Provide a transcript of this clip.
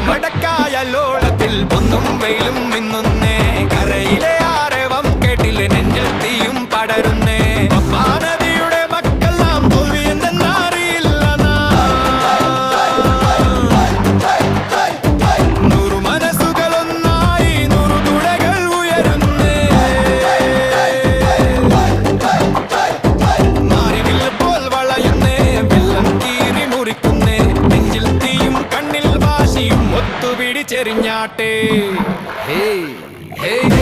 മടക്കായല്ലോളത്തിൽ പൊന്നും വെയിലും മിന്നുന്നേ കരയിലെ ആരവം കേട്ടില്ലേ നെഞ്ചിൽ തീയും പടരുന്നേ നദിയുടെ മക്കളെല്ലാം തോൽവിയെന്നറിയില്ല നൂറു മനസ്സുകളൊന്നായി നൂറു തുഴകൾ ഉയരുന്നേ മാറിവില്ല പോൽ വളയുന്നേ വെള്ളം കീറി മുറിക്കുന്നേ നെഞ്ചിൽ തീയും കണ്ണിൽ വാശിയും ഒത്തുപിടിച്ചെറിഞ്ഞാട്ടെ ഹേ ഹേ